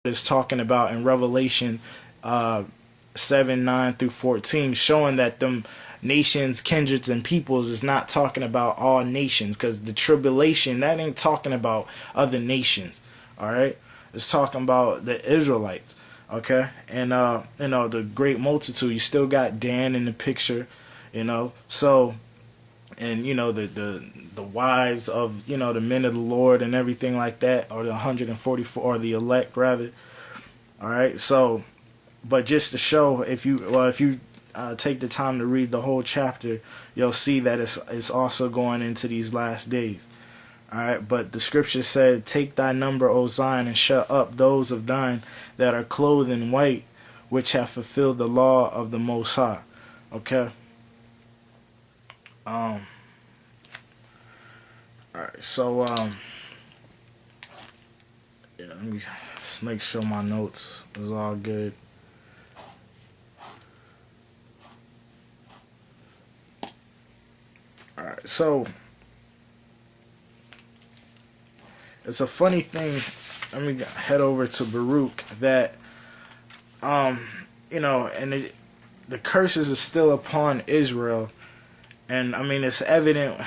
is talking about in Revelation 7, 9 through 14, showing that them nations, kindreds, and peoples is not talking about all nations, because the tribulation, that ain't talking about other nations. All right, it's talking about the Israelites. Okay, and the great multitude. You still got Dan in the picture, so, and the wives of the men of the Lord and everything like that, or the 144, or the elect rather. All right, so, but just to show, if you take the time to read the whole chapter, you'll see that it's also going into these last days. All right, but the scripture said, "Take thy number, O Zion, and shut up those of thine that are clothed in white, which have fulfilled the law of the Most High." Okay. All right. So yeah, let me just make sure my notes is all good. All right. So it's a funny thing. Let me head over to Baruch that the curses are still upon Israel. And I mean, it's evident,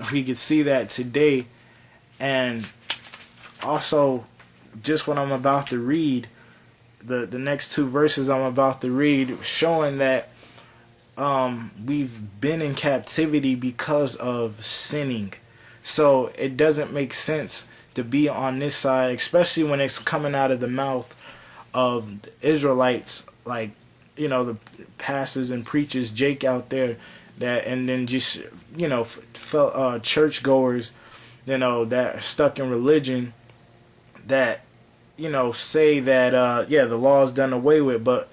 we could see that today. And also, just what I'm about to read, the next two verses I'm about to read, showing that we've been in captivity because of sinning. So it doesn't make sense to be on this side, especially when it's coming out of the mouth of the Israelites, like the pastors and preachers, Jake out there, that, and then just churchgoers, that are stuck in religion, that say that the law is done away with, but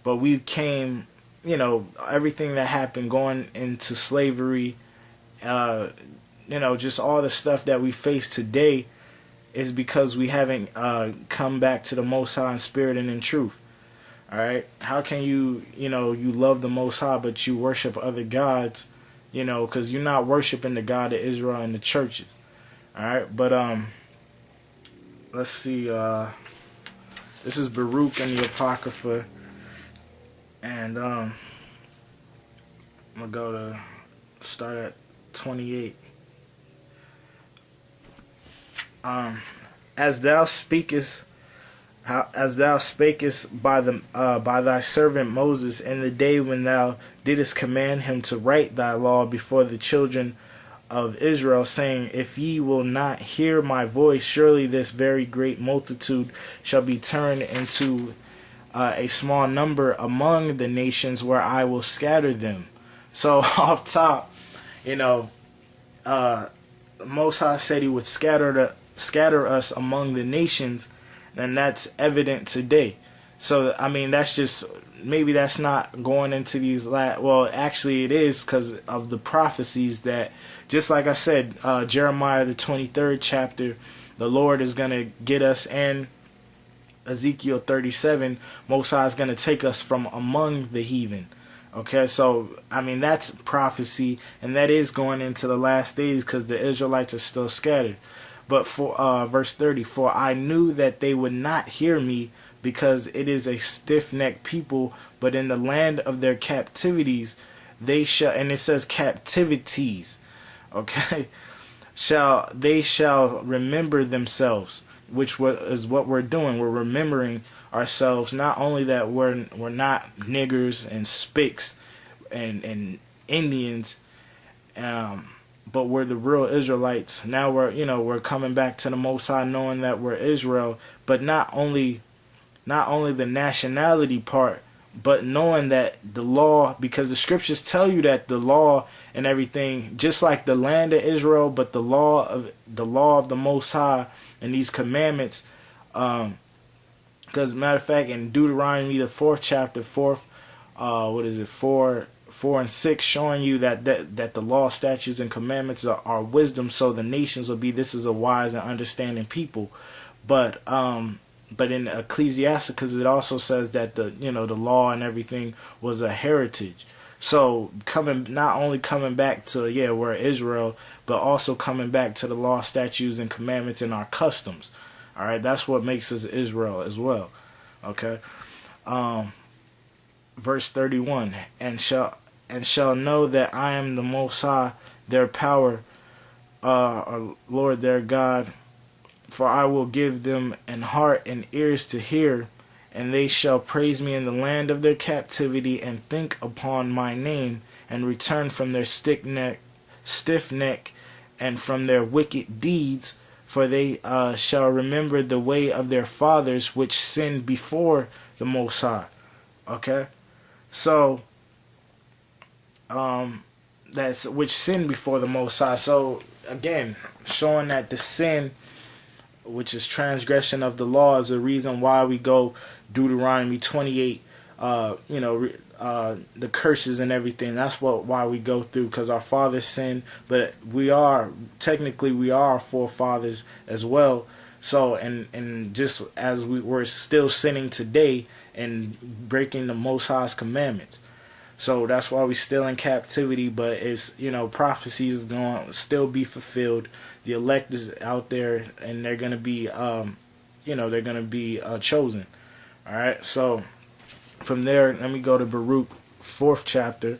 we came, everything that happened going into slavery, just all the stuff that we face today is because we haven't come back to the Most High in spirit and in truth. All right, how can you love the Most High but you worship other gods? Because you're not worshiping the God of Israel in the churches. All right, but let's see. This is Baruch and the Apocrypha, and I'm gonna start at 28. As thou spakest by thy servant Moses in the day when thou didst command him to write thy law before the children of Israel, saying, If ye will not hear my voice, surely this very great multitude shall be turned into a small number among the nations where I will scatter them. So off top, Most High said he would scatter us among the nations, and that's evident today. So I mean, that's just, maybe that's not going into these well, actually it is, because of the prophecies that, just like I said, Jeremiah the 23rd chapter, the Lord is going to get us, and Ezekiel 37, Most High is going to take us from among the heathen. Okay, so I mean, that's prophecy, and that is going into the last days, because the Israelites are still scattered. But for verse 30, for I knew that they would not hear me, because it is a stiff-necked people, but in the land of their captivities they shall, and it says captivities, okay, they shall remember themselves, which is what we're doing. We're remembering ourselves, not only that we're not niggers and spics and Indians, but we're the real Israelites. Now we're coming back to the Most High, knowing that we're Israel, but not only the nationality part, but knowing that the law, because the scriptures tell you that the law and everything, just like the land of Israel, but the law of the Most High and these commandments, because matter of fact, in Deuteronomy the 4th chapter, 4 and 6, showing you that the law, statutes, and commandments are wisdom, so the nations will be, this is a wise and understanding people. But in Ecclesiasticus, it also says that the law and everything was a heritage. So not only coming back to, we're Israel, but also coming back to the law, statutes, and commandments and our customs. All right, that's what makes us Israel as well. Okay, verse 31, and shall know that I am the Most High, their power, or Lord their God. For I will give them an heart and ears to hear, and they shall praise me in the land of their captivity, and think upon my name, and return from their stiff neck, and from their wicked deeds. For they shall remember the way of their fathers, which sinned before the Most High. Okay, so that's which sinned before the Most High. So again, showing that the sin, which is transgression of the law, is the reason why we go Deuteronomy 28, the curses and everything. That's why we go through, because our fathers sinned, but we are our forefathers as well. So, and just as we're still sinning today and breaking the Most High's commandments. So that's why we're still in captivity, but it's, prophecies is going to still be fulfilled. The elect is out there, and they're going to be, chosen. All right. So from there, let me go to Baruch, 4th chapter,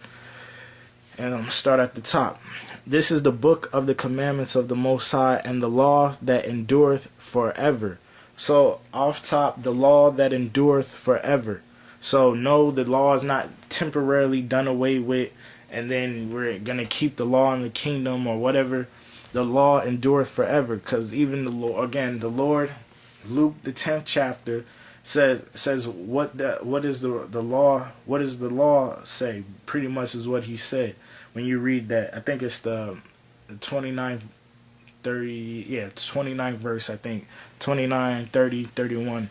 and I'm going to start at the top. This is the book of the commandments of the Most High, and the law that endureth forever. So off top, the law that endureth forever. So no, the law is not temporarily done away with, and then we're going to keep the law in the kingdom or whatever. The law endureth forever, because even the Lord, Luke the 10th chapter says what is the law? What does the law say? Pretty much is what he said. When you read that, I think it's the 29th, 29th verse, I think 29, 30, 31.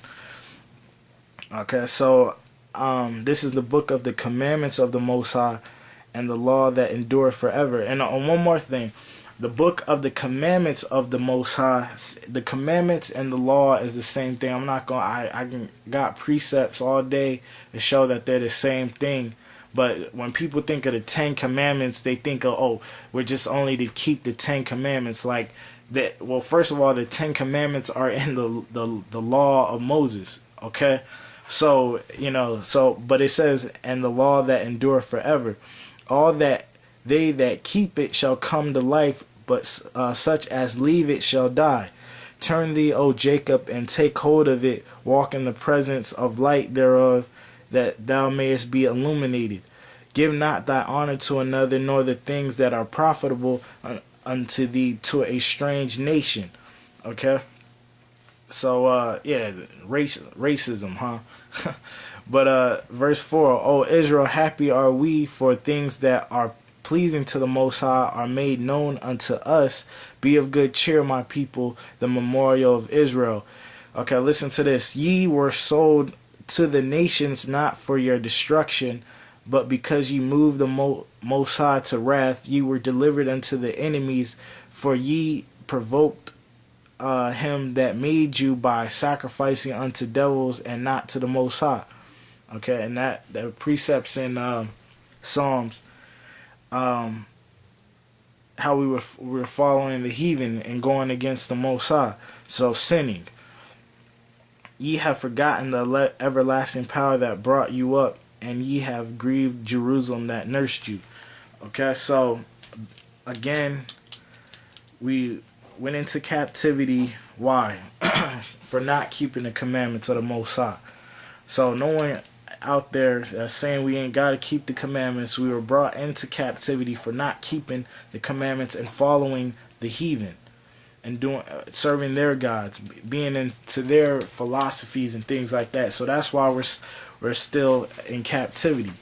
Okay, so this is the book of the commandments of the Most High, and the law that endureth forever. And on one more thing, the book of the commandments of the Most High, the commandments and the law is the same thing. I'm not going. I got precepts all day to show that they're the same thing. But when people think of the 10 Commandments, they think of, we're just only to keep the 10 Commandments. Like that. Well, first of all, the 10 Commandments are in the law of Moses. Okay. So, but it says, and the law that endure forever, all that they that keep it shall come to life, but such as leave it shall die. Turn thee, O Jacob, and take hold of it, walk in the presence of light thereof, that thou mayest be illuminated. Give not thy honor to another, nor the things that are profitable unto thee to a strange nation. Okay? So, racism, huh? But verse 4, O Israel, happy are we, for things that are pleasing to the Most High are made known unto us. Be of good cheer, my people, the memorial of Israel. Okay, listen to this. Ye were sold to the nations not for your destruction, but because ye moved the Most High to wrath, ye were delivered unto the enemies, for ye provoked him that made you by sacrificing unto devils and not to the Most High. Okay, and that precepts in Psalms, how we were following the heathen and going against the Most High, so sinning. Ye have forgotten the everlasting power that brought you up, and ye have grieved Jerusalem that nursed you. Okay, so again, we went into captivity. Why? For not keeping the commandments of the Most High. So no one out there that's saying we ain't got to keep the commandments. We were brought into captivity for not keeping the commandments and following the heathen and serving their gods, being into their philosophies and things like that. So that's why we're still in captivity.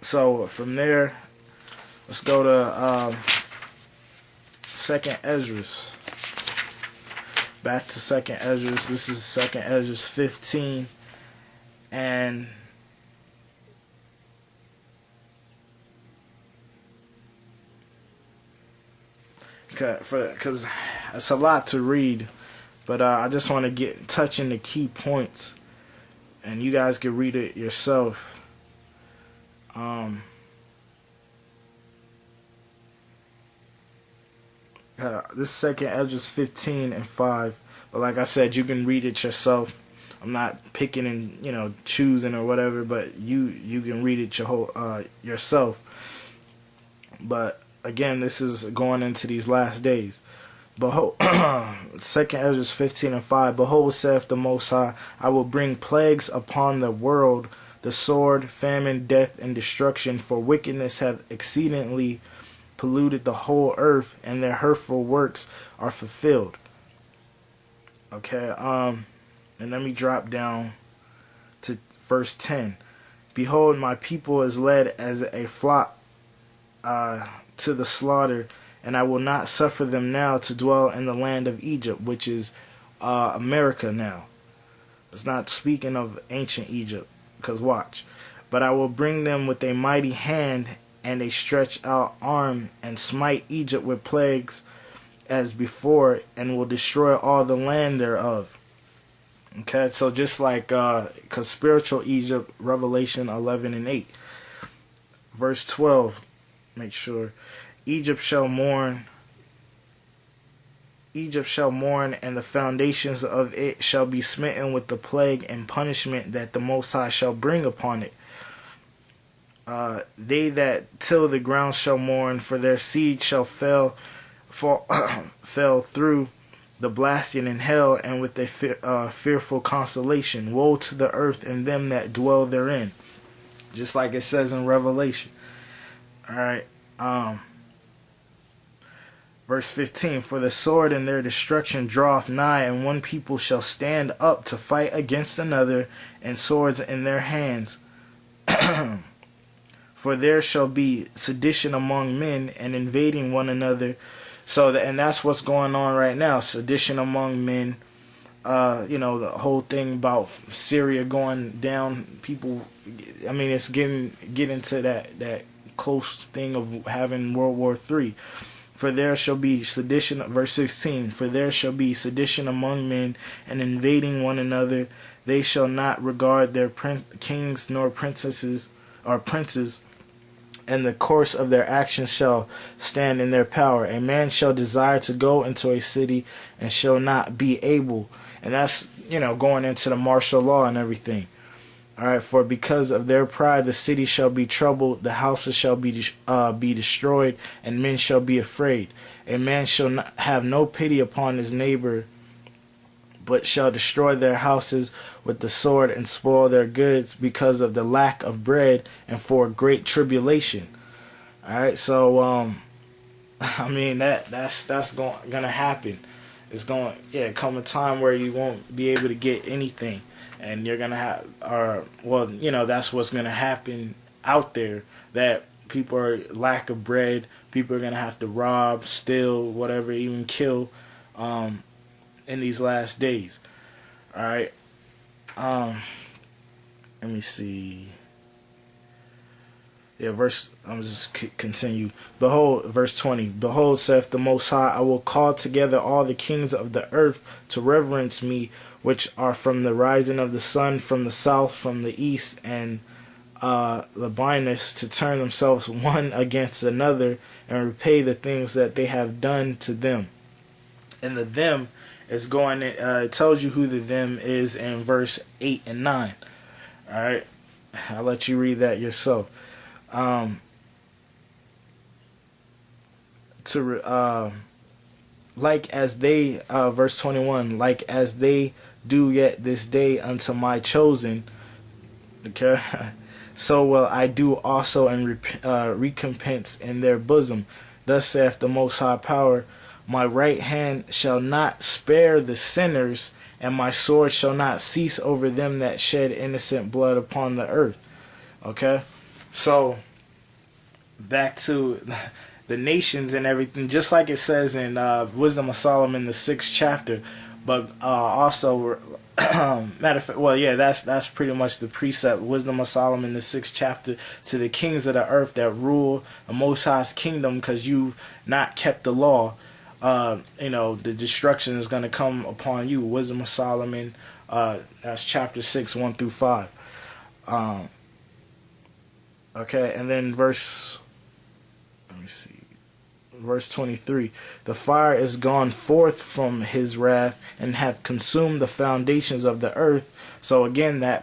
So from there, let's go to 2nd Esdras. Back to 2nd Esdras. This is 2nd Esdras 15. And because it's a lot to read, but I just want to touch in the key points, and you guys can read it yourself. This is 2nd Esdras 15 and 5. But like I said, you can read it yourself. I'm not picking and choosing or whatever, but you can read it yourself. But again, this is going into these last days. Behold, 2 Ezra 15:5. Behold, saith the Most High, I will bring plagues upon the world, the sword, famine, death, and destruction, for wickedness hath exceedingly polluted the whole earth, and their hurtful works are fulfilled. Okay, and let me drop down to verse 10. Behold, my people is led as a flock to the slaughter, and I will not suffer them now to dwell in the land of Egypt, which is America now. It's not speaking of ancient Egypt, because watch. But I will bring them with a mighty hand and a stretched out arm, and smite Egypt with plagues as before, and will destroy all the land thereof. Okay, so just like, because spiritual Egypt, Revelation 11:8. Verse 12, make sure. Egypt shall mourn, and the foundations of it shall be smitten with the plague and punishment that the Most High shall bring upon it. They that till the ground shall mourn, for their seed shall fell through the blasting in hell, and with a fearful consolation. Woe to the earth and them that dwell therein. Just like it says in Revelation. Alright. Verse 15. For the sword and their destruction draweth nigh, and one people shall stand up to fight against another, and swords in their hands. For there shall be sedition among men, and invading one another. And that's what's going on right now. Sedition among men. The whole thing about Syria going down. People, it's getting to that close thing of having World War III. For there shall be sedition, verse 16. For there shall be sedition among men, and invading one another. They shall not regard their kings nor princesses or princes, and the course of their actions shall stand in their power. A man shall desire to go into a city, and shall not be able. And that's, going into the martial law and everything. Alright, for because of their pride the city shall be troubled, the houses shall be destroyed, and men shall be afraid. A man shall not have no pity upon his neighbor, but shall destroy their houses with the sword, and spoil their goods because of the lack of bread, and for great tribulation. Alright, so that's gonna happen. It's going come a time where you won't be able to get anything, and you're gonna have that's what's gonna happen out there, that people are lack of bread, people are gonna have to rob, steal, whatever, even kill in these last days. Alright. Let me see. I'm just continue. Behold, verse 20. Behold, saith the Most High, I will call together all the kings of the earth to reverence me, which are from the rising of the sun, from the south, from the east, and Libanus, to turn themselves one against another, and repay the things that they have done to them. And the them is going, it tells you who the them is in verse 8 and 9. Alright, I'll let you read that yourself. Like as they, verse 21, like as they do yet this day unto my chosen, okay, so will I do also, and recompense in their bosom. Thus saith the Most High Power, my right hand shall not spare the sinners, and my sword shall not cease over them that shed innocent blood upon the earth. Okay, so back to the nations and everything, just like it says in Wisdom of Solomon, the 6th chapter. But also, matter of fact, that's pretty much the precept. Wisdom of Solomon, the 6th chapter, to the kings of the earth that rule the Most High's kingdom, because you've not kept the law. The destruction is going to come upon you. Wisdom of Solomon, that's chapter 6, 1 through 5. Okay, and then let me see, verse 23. The fire is gone forth from his wrath and hath consumed the foundations of the earth. So again, that